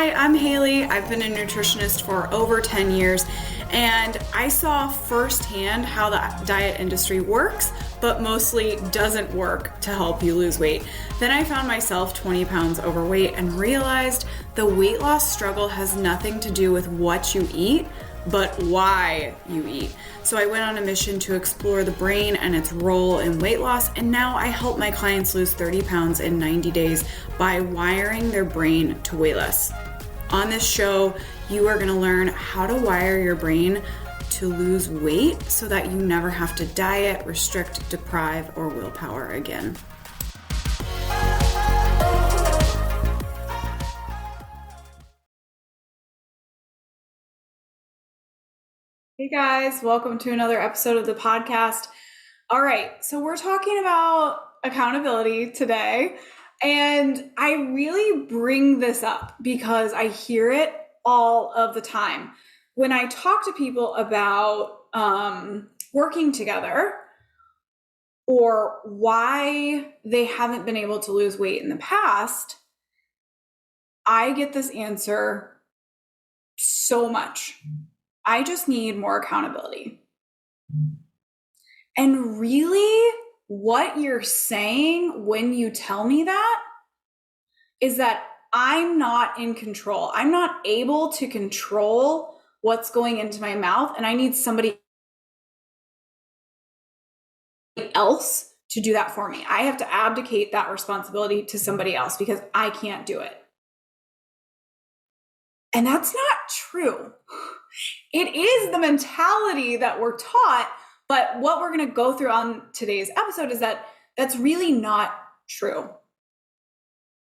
Hi, I'm Haley. I've been a nutritionist for over 10 years, and I saw firsthand how the diet industry works, but mostly doesn't work to help you lose weight. Then I found myself 20 pounds overweight and realized the weight loss struggle has nothing to do with what you eat, but why you eat. So I went on a mission to explore the brain and its role in weight loss, and now I help my clients lose 30 pounds in 90 days by wiring their brain to weigh less. On this show, you are gonna learn how to wire your brain to lose weight so that you never have to diet, restrict, deprive, or willpower again. Hey guys, welcome to another episode of the podcast. All right, so we're talking about accountability today, and I really bring this up because I hear it all of the time. When I talk to people about working together or why they haven't been able to lose weight in the past, I get this answer so much. I just need more accountability. And really, what you're saying when you tell me that is that I'm not in control. I'm not able to control what's going into my mouth, and I need somebody else to do that for me. I have to abdicate that responsibility to somebody else because I can't do it. And that's not true. It is the mentality that we're taught, but what we're going to go through on today's episode is that that's really not true.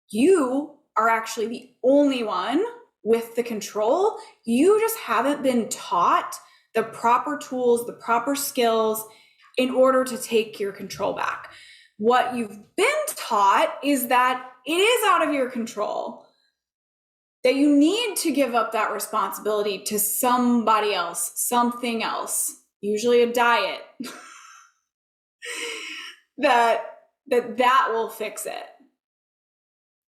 You are actually the only one with the control. You just haven't been taught the proper tools, the proper skills in order to take your control back. What you've been taught is that it is out of your control, that you need to give up that responsibility to somebody else, something else, usually a diet, that will fix it.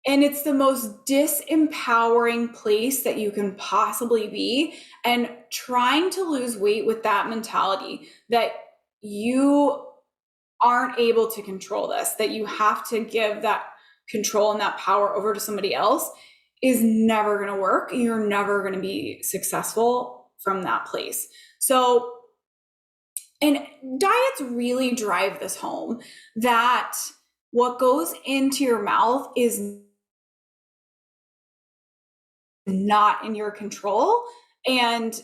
And it's the most disempowering place that you can possibly be. And trying to lose weight with that mentality that you aren't able to control this, that you have to give that control and that power over to somebody else is never going to work. You're never going to be successful from that place. So, and diets really drive this home that what goes into your mouth is not in your control. And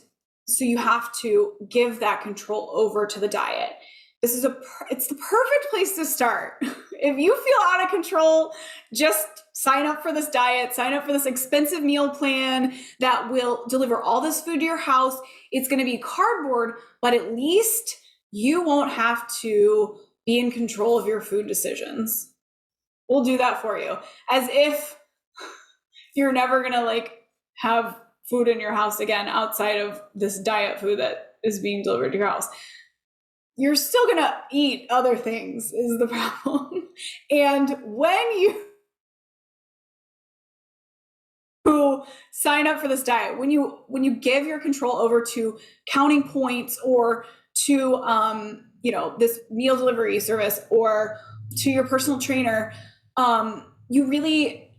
so you have to give that control over to the diet. It's the perfect place to start. If you feel out of control, just sign up for this diet, sign up for this expensive meal plan that will deliver all this food to your house. It's going to be cardboard, but at least you won't have to be in control of your food decisions. We'll do that for you. As if you're never going to have food in your house again outside of this diet food that is being delivered to your house. You're still going to eat other things is the problem. And when you sign up for this diet, when you give your control over to counting points or to this meal delivery service or to your personal trainer, you really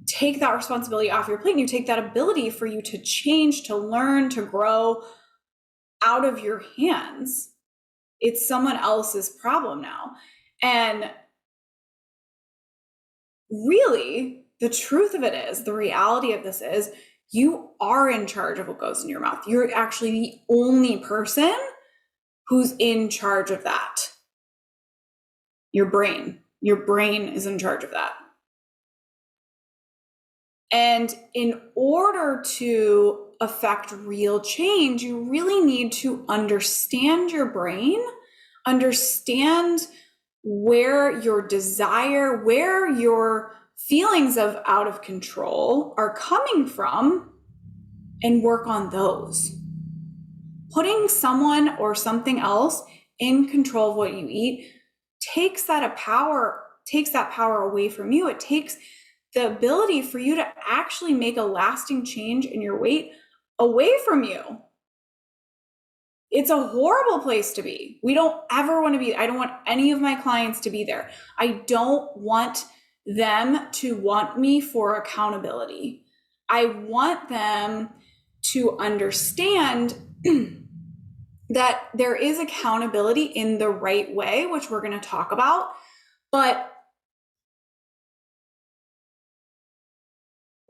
take that responsibility off your plate, and you take that ability for you to change, to learn, to grow out of your hands. It's someone else's problem now. And really, the truth of it is, the reality of this is, you are in charge of what goes in your mouth. You're actually the only person who's in charge of that. Your brain. Your brain is in charge of that. And in order to affect real change, you really need to understand your brain, understand where your desire, where your feelings of out of control are coming from, and work on those. Putting someone or something else in control of what you eat takes that power away from you. It takes the ability for you to actually make a lasting change in your weight away from you. It's a horrible place to be. We don't ever want to be. I don't want any of my clients to be there. I don't want them to want me for accountability. I want them to understand that there is accountability in the right way, which we're going to talk about, but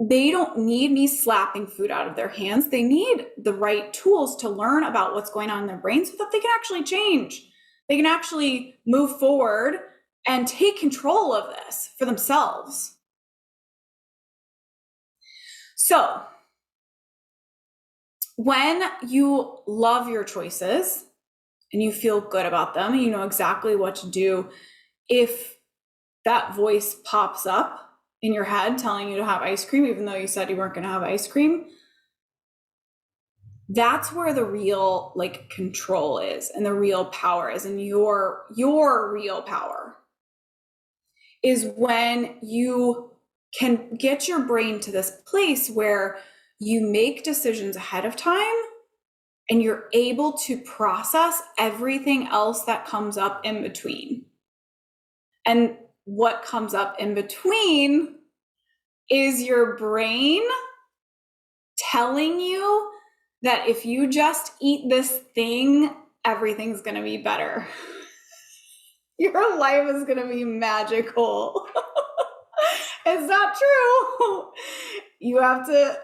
they don't need me slapping food out of their hands. They need the right tools to learn about what's going on in their brain so that they can actually change. They can actually move forward and take control of this for themselves. So, when you love your choices and you feel good about them, and you know exactly what to do if that voice pops up in your head telling you to have ice cream, even though you said you weren't going to have ice cream, that's where the real like control is and the real power is. And your real power is when you can get your brain to this place where you make decisions ahead of time and you're able to process everything else that comes up in between. And what comes up in between is your brain telling you that if you just eat this thing, everything's going to be better. Your life is going to be magical. It's not true. You have to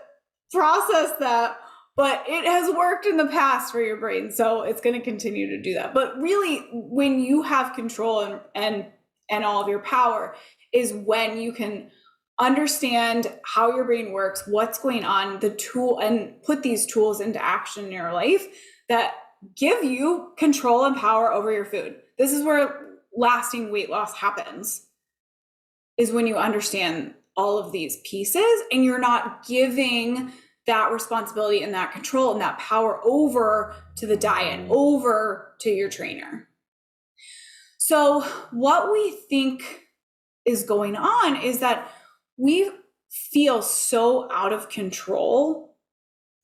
process that, but it has worked in the past for your brain, so it's going to continue to do that. But really, when you have control and all of your power is when you can understand how your brain works, what's going on, the tool, and put these tools into action in your life that give you control and power over your food. This is where lasting weight loss happens, is when you understand all of these pieces and you're not giving that responsibility and that control and that power over to the diet, over to your trainer. So what we think is going on is that we feel so out of control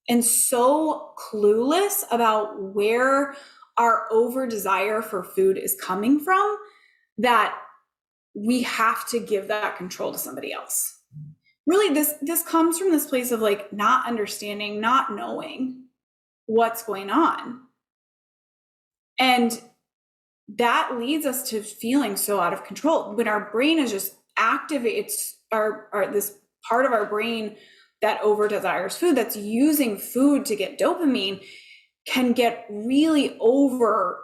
and so clueless about where our over desire for food is coming from that we have to give that control to somebody else. Really, this comes from this place of like not understanding, not knowing what's going on. And that leads us to feeling so out of control. When our brain is just activates our this part of our brain that over desires food, that's using food to get dopamine, can get really over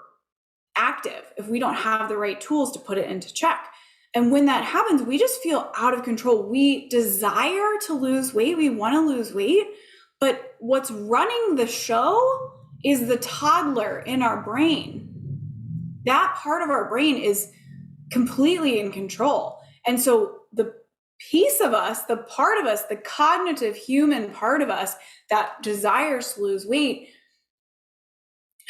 active if we don't have the right tools to put it into check. And when that happens, we just feel out of control. We desire to lose weight. We want to lose weight. But what's running the show is the toddler in our brain. That part of our brain is completely in control. And so the piece of us, the part of us, the cognitive human part of us that desires to lose weight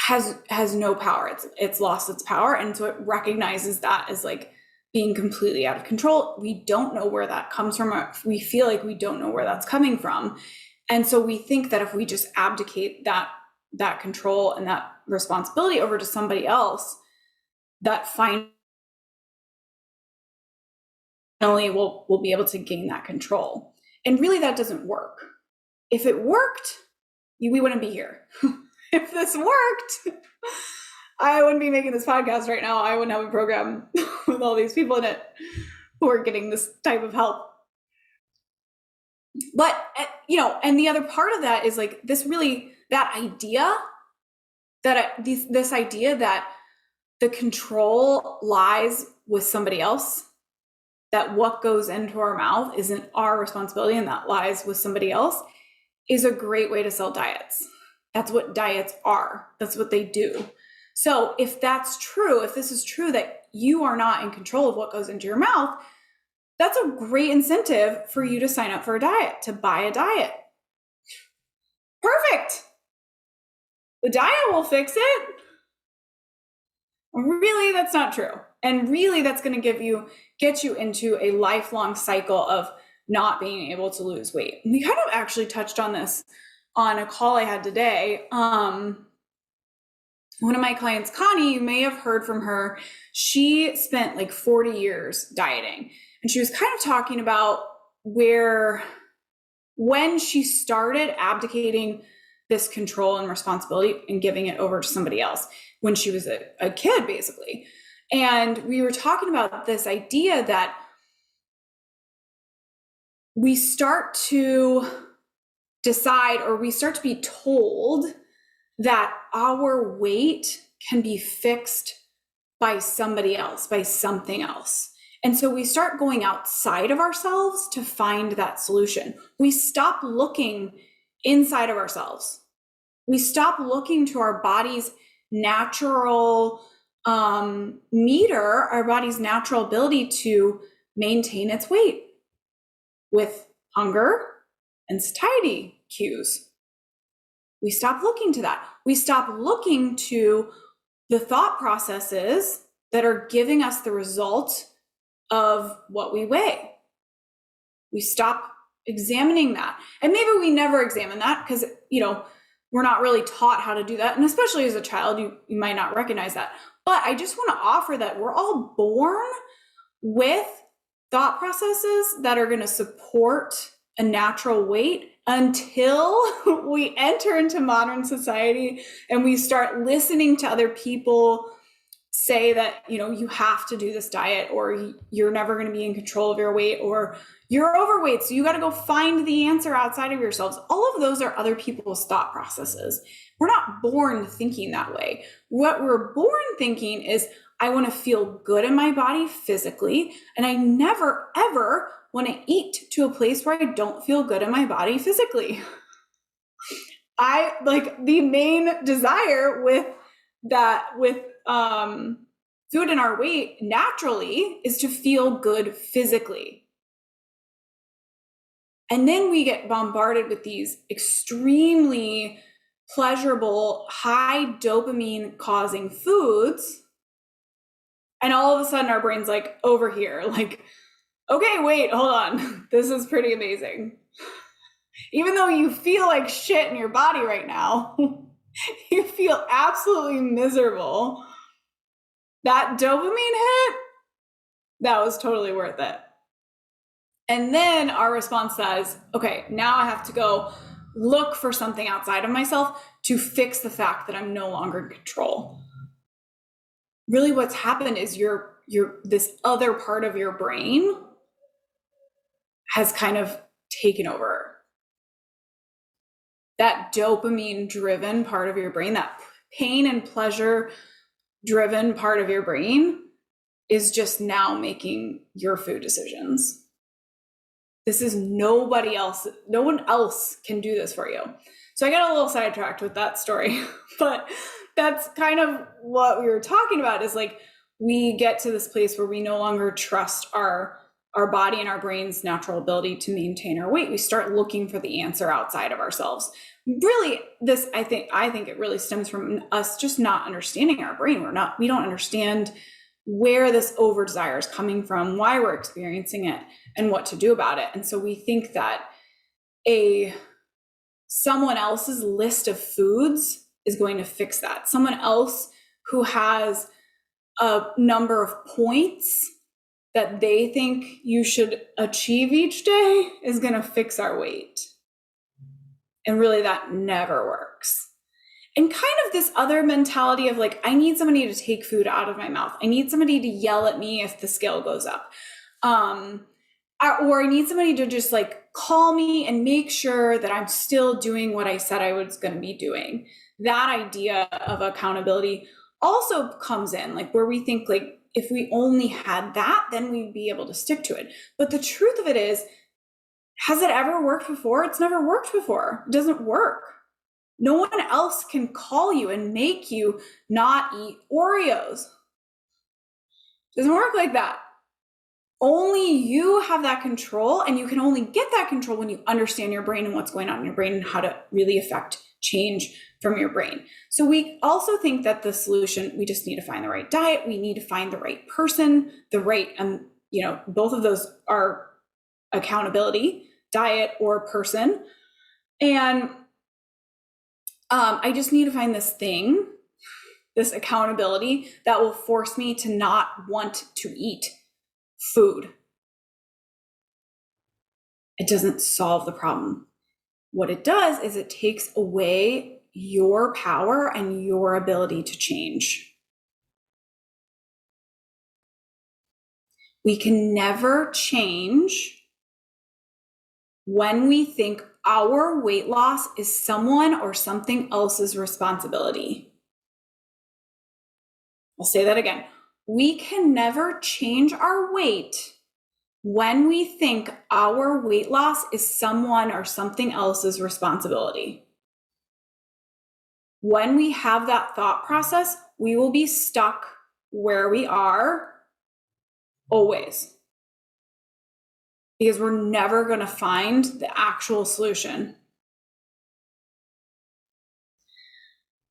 has no power. It's lost its power. And so it recognizes that as like being completely out of control. We don't know where that comes from. We feel like we don't know where that's coming from. And so we think that if we just abdicate that control and that responsibility over to somebody else, that finally we'll be able to gain that control. And really that doesn't work. If it worked, we wouldn't be here. If this worked, I wouldn't be making this podcast right now. I wouldn't have a program with all these people in it who are getting this type of help. But, and the other part of that is like this really, that idea this idea that the control lies with somebody else, that what goes into our mouth isn't our responsibility and that lies with somebody else, is a great way to sell diets. That's what diets are. That's what they do. So if that's true, if this is true that you are not in control of what goes into your mouth, that's a great incentive for you to sign up for a diet, to buy a diet. Perfect. The diet will fix it. Really, that's not true. And really, that's going to get you into a lifelong cycle of not being able to lose weight. We kind of actually touched on this on a call I had today. One of my clients, Connie, you may have heard from her. She spent like 40 years dieting, and she was kind of talking about when she started abdicating this control and responsibility and giving it over to somebody else when she was a kid, basically. And we were talking about this idea that we start to decide, or we start to be told, that our weight can be fixed by somebody else, by something else. And so we start going outside of ourselves to find that solution. We stop looking inside of ourselves. We stop looking to our body's natural meter, our body's natural ability to maintain its weight with hunger and satiety cues. We stop looking to that. We stop looking to the thought processes that are giving us the result of what we weigh. We stop examining that. And maybe we never examine that because, we're not really taught how to do that. And especially as a child, you might not recognize that. But I just want to offer that we're all born with thought processes that are going to support a natural weight until we enter into modern society and we start listening to other people say that, you have to do this diet, or you're never going to be in control of your weight, or you're overweight, so you got to go find the answer outside of yourselves. All of those are other people's thought processes. We're not born thinking that way. What we're born thinking is, I want to feel good in my body physically, and I never, ever want to eat to a place where I don't feel good in my body physically. The main desire with food and our weight naturally is to feel good physically. And then we get bombarded with these extremely pleasurable, high dopamine causing foods. And all of a sudden our brain's like, over here, like, okay, wait, hold on. This is pretty amazing. Even though you feel like shit in your body right now, you feel absolutely miserable. That dopamine hit, that was totally worth it. And then our response says, okay, now I have to go look for something outside of myself to fix the fact that I'm no longer in control. Really what's happened is this other part of your brain has kind of taken over. That dopamine driven part of your brain, that pain and pleasure driven part of your brain is just now making your food decisions. This is nobody else. No one else can do this for you. So I got a little sidetracked with that story, but that's kind of what we were talking about, is like, we get to this place where we no longer trust our body and our brain's natural ability to maintain our weight. We start looking for the answer outside of ourselves. Really, I think it really stems from us just not understanding our brain. We don't understand where this over desire is coming from, why we're experiencing it, and what to do about it. And so we think that someone else's list of foods is going to fix that. Someone else who has a number of points that they think you should achieve each day is going to fix our weight. And really, that never works. And kind of this other mentality of like, I need somebody to take food out of my mouth. I need somebody to yell at me if the scale goes up. Or I need somebody to just like call me and make sure that I'm still doing what I said I was going to be doing. That idea of accountability also comes in, like, where we think like, if we only had that, then we'd be able to stick to it. But the truth of it is, has it ever worked before? It's never worked before. It doesn't work. No one else can call you and make you not eat Oreos. It doesn't work like that. Only you have that control, and you can only get that control when you understand your brain and what's going on in your brain and how to really affect change from your brain. So we also think that the solution, we just need to find the right diet. We need to find the right person, both of those are accountability, diet or person. And I just need to find this thing, this accountability that will force me to not want to eat food. It doesn't solve the problem. What it does is it takes away your power and your ability to change. We can never change when we think our weight loss is someone or something else's responsibility. I'll say that again. We can never change our weight when we think our weight loss is someone or something else's responsibility. When we have that thought process, we will be stuck where we are always, because we're never going to find the actual solution.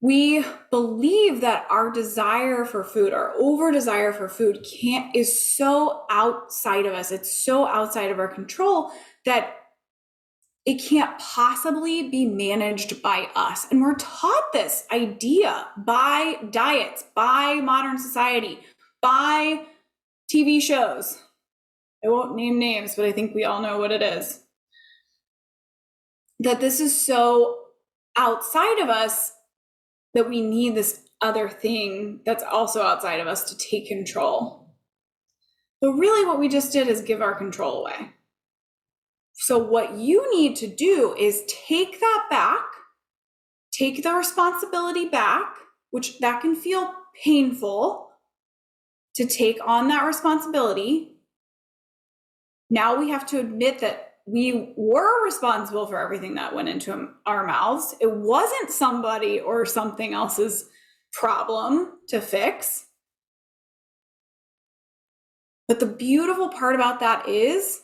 We believe that our desire for food, our over desire for food is so outside of us. It's so outside of our control that it can't possibly be managed by us. And we're taught this idea by diets, by modern society, by TV shows. I won't name names, but I think we all know what it is. That this is so outside of us that we need this other thing that's also outside of us to take control. But really what we just did is give our control away. So what you need to do is take that back, take the responsibility back, which that can feel painful to take on that responsibility. Now we have to admit that we were responsible for everything that went into our mouths. It wasn't somebody or something else's problem to fix. But the beautiful part about that is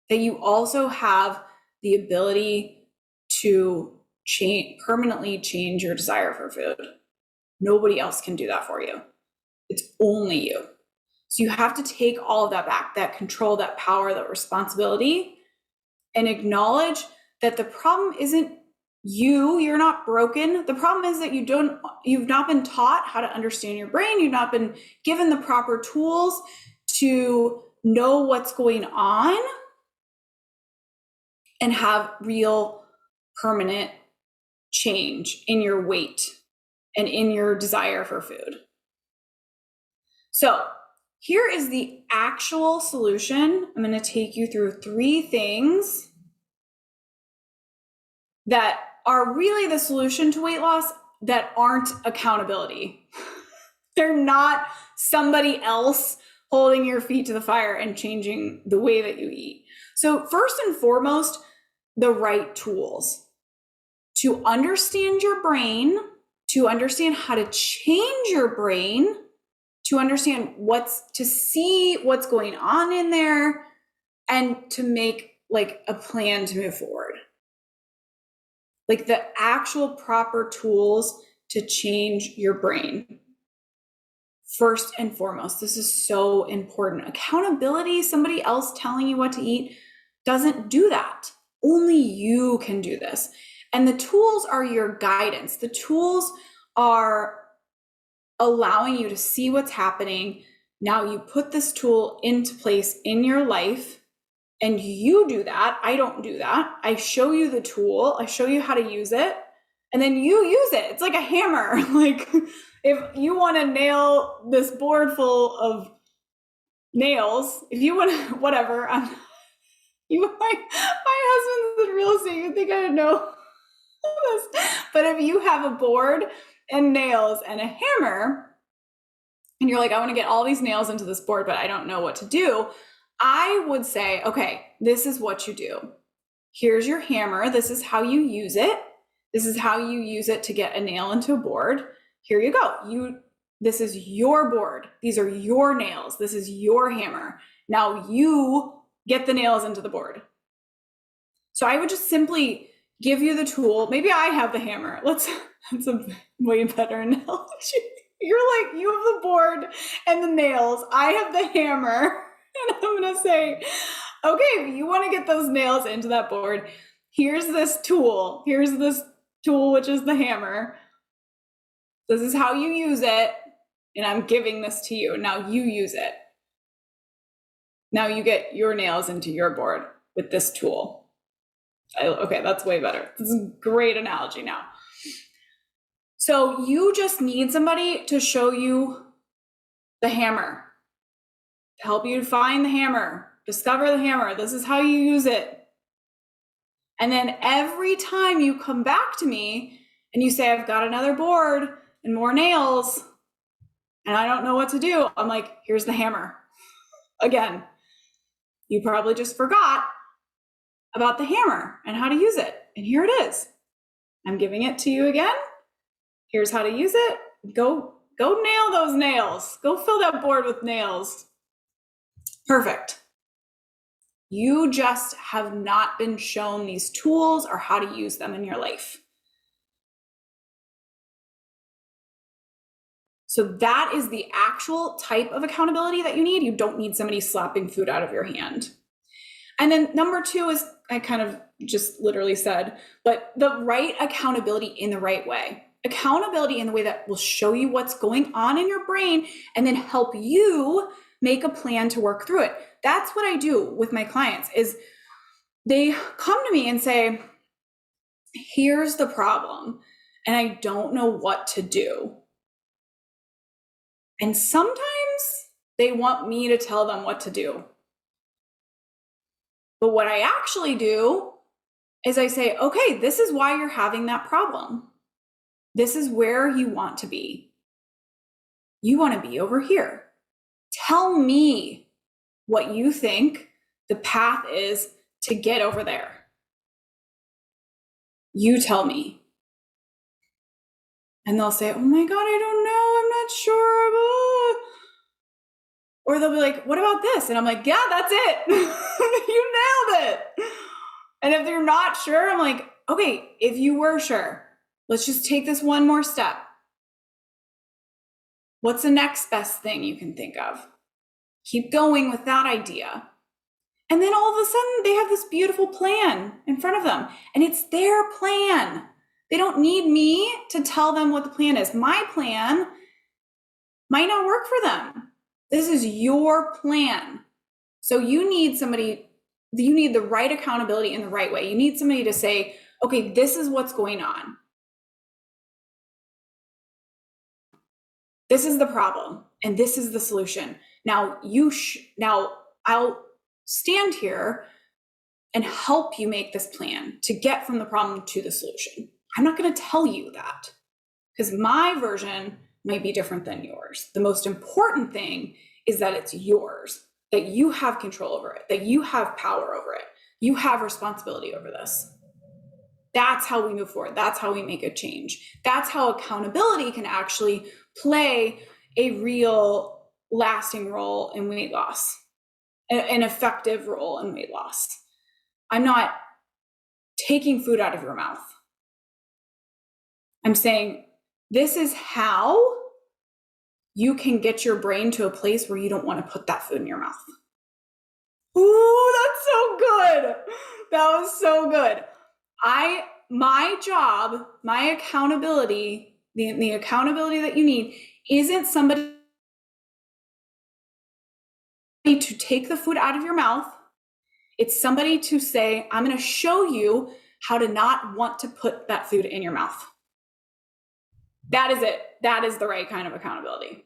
that you also have the ability to permanently change your desire for food. Nobody else can do that for you. It's only you. So you have to take all of that back, that control, that power, that responsibility, and acknowledge that the problem isn't you. You're not broken. The problem is that you've not been taught how to understand your brain. You've not been given the proper tools to know what's going on and have real permanent change in your weight and in your desire for food. So here is the actual solution. I'm going to take you through 3 things that are really the solution to weight loss that aren't accountability. They're not somebody else holding your feet to the fire and changing the way that you eat. So first and foremost, the right tools to understand your brain, to understand how to change your brain, to understand to see what's going on in there, and to make like a plan to move forward. Like the actual proper tools to change your brain. First and foremost, this is so important. Accountability, somebody else telling you what to eat, doesn't do that. Only you can do this. And the tools are your guidance. The tools are allowing you to see what's happening. Now you put this tool into place in your life, and you do that. I don't do that. I show you the tool. I show you how to use it, and then you use it. It's like a hammer. Like if you want to nail this board full of nails, if you want to, whatever, my husband's in real estate. You think I would know this. But if you have a board and nails and a hammer, and you're like, I want to get all these nails into this board, but I don't know what to do, I would say, okay, this is what you do. Here's your hammer. This is how you use it. This is how you use it to get a nail into a board. Here you go. This is your board. These are your nails. This is your hammer. Now you get the nails into the board. So I would just simply give you the tool. Maybe I have the hammer. That's a way better analogy. You're like, you have the board and the nails. I have the hammer. And I'm going to say, Okay, if you want to get those nails into that board, here's this tool. Here's this tool, which is the hammer. This is how you use it. And I'm giving this to you. Now you use it. Now you get your nails into your board with this tool. Okay, that's way better. This is a great analogy now. So you just need somebody to show you the hammer, to help you find the hammer, discover the hammer. This is how you use it. And then every time you come back to me and you say, I've got another board and more nails, and I don't know what to do, I'm like, here's the hammer. Again, you probably just forgot about the hammer and how to use it. And here it is. I'm giving it to you again. Here's how to use it. Go nail those nails. Go fill that board with nails. Perfect. You just have not been shown these tools or how to use them in your life. So that is the actual type of accountability that you need. You don't need somebody slapping food out of your hand. And then number 2 is, I kind of just literally said, but the right accountability in the right way. Accountability in the way that will show you what's going on in your brain and then help you make a plan to work through it. That's what I do with my clients is they come to me and say, here's the problem, and I don't know what to do. And sometimes they want me to tell them what to do. But what I actually do is I say, okay, this is why you're having that problem. This is where you want to be. You want to be over here. Tell me what you think the path is to get over there. You tell me. And they'll say, oh my God, I don't know. I'm not sure. Or they'll be like, what about this? And I'm like, yeah, that's it. You nailed it. And if they're not sure, I'm like, okay, if you were sure, let's just take this one more step. What's the next best thing you can think of? Keep going with that idea. And then all of a sudden they have this beautiful plan in front of them, and it's their plan. They don't need me to tell them what the plan is. My plan might not work for them. This is your plan. So you need somebody, you need the right accountability in the right way. You need somebody to say, okay, this is what's going on. This is the problem, and this is the solution. Now I'll stand here and help you make this plan to get from the problem to the solution. I'm not going to tell you that because my version might be different than yours. The most important thing is that it's yours, that you have control over it, that you have power over it. You have responsibility over this. That's how we move forward. That's how we make a change. That's how accountability can actually play a real lasting role in weight loss, an effective role in weight loss. I'm not taking food out of your mouth. I'm saying this is how you can get your brain to a place where you don't want to put that food in your mouth. Ooh, that's so good. That was so good. My job, my accountability, the accountability that you need isn't somebody to take the food out of your mouth. It's somebody to say, I'm going to show you how to not want to put that food in your mouth. That is it. That is the right kind of accountability.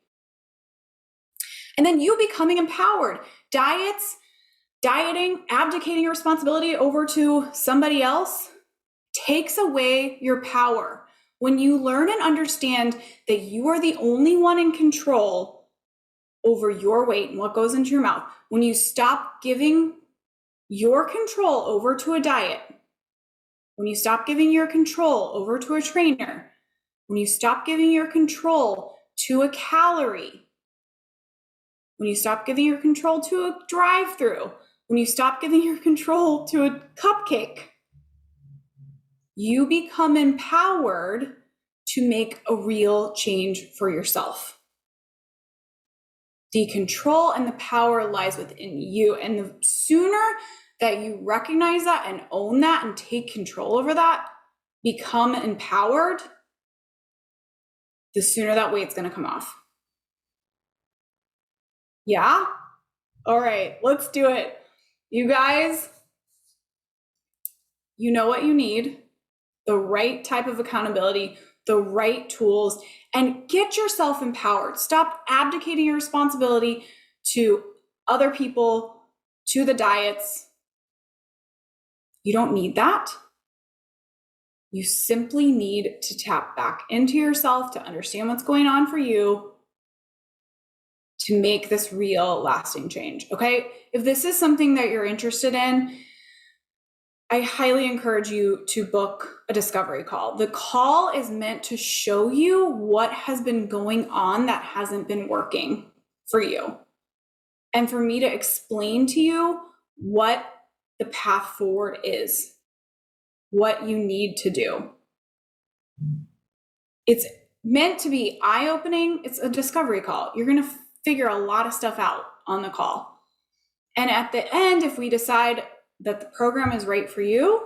And then you becoming empowered. Dieting, abdicating your responsibility over to somebody else takes away your power. When you learn and understand that you are the only one in control over your weight and what goes into your mouth, when you stop giving your control over to a diet, when you stop giving your control over to a trainer, when you stop giving your control to a calorie, when you stop giving your control to a drive-through, when you stop giving your control to a cupcake, you become empowered to make a real change for yourself. The control and the power lies within you. And the sooner that you recognize that and own that and take control over that, become empowered, the sooner that weight's going to come off. Yeah? All right, let's do it. You guys, you know what you need, the right type of accountability, the right tools, and get yourself empowered. Stop abdicating your responsibility to other people, to the diets. You don't need that. You simply need to tap back into yourself to understand what's going on for you, to make this real lasting change. Okay. If this is something that you're interested in, I highly encourage you to book a discovery call. The call is meant to show you what has been going on that hasn't been working for you. And for me to explain to you what the path forward is, what you need to do. It's meant to be eye-opening. It's a discovery call. You're going to figure a lot of stuff out on the call. And at the end, if we decide that the program is right for you,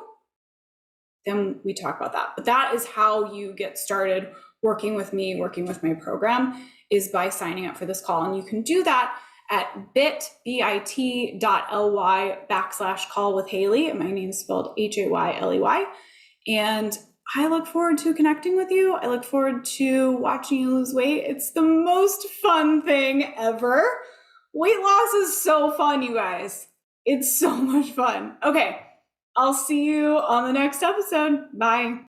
then we talk about that. But that is how you get started working with me, working with my program, is by signing up for this call. And you can do that at bit.ly/call with Haley. My name is spelled Hayley. And I look forward to connecting with you. I look forward to watching you lose weight. It's the most fun thing ever. Weight loss is so fun, you guys. It's so much fun. Okay, I'll see you on the next episode. Bye.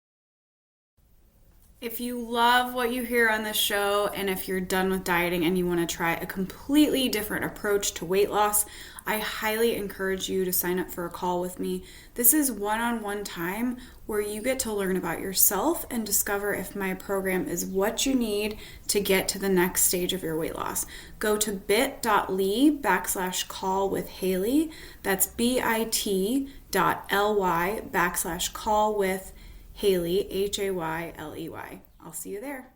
If you love what you hear on this show, and if you're done with dieting and you want to try a completely different approach to weight loss, I highly encourage you to sign up for a call with me. This is one-on-one time where you get to learn about yourself and discover if my program is what you need to get to the next stage of your weight loss. Go to bit.ly/call with Haley. That's bit.ly/call with Haley, Hayley. I'll see you there.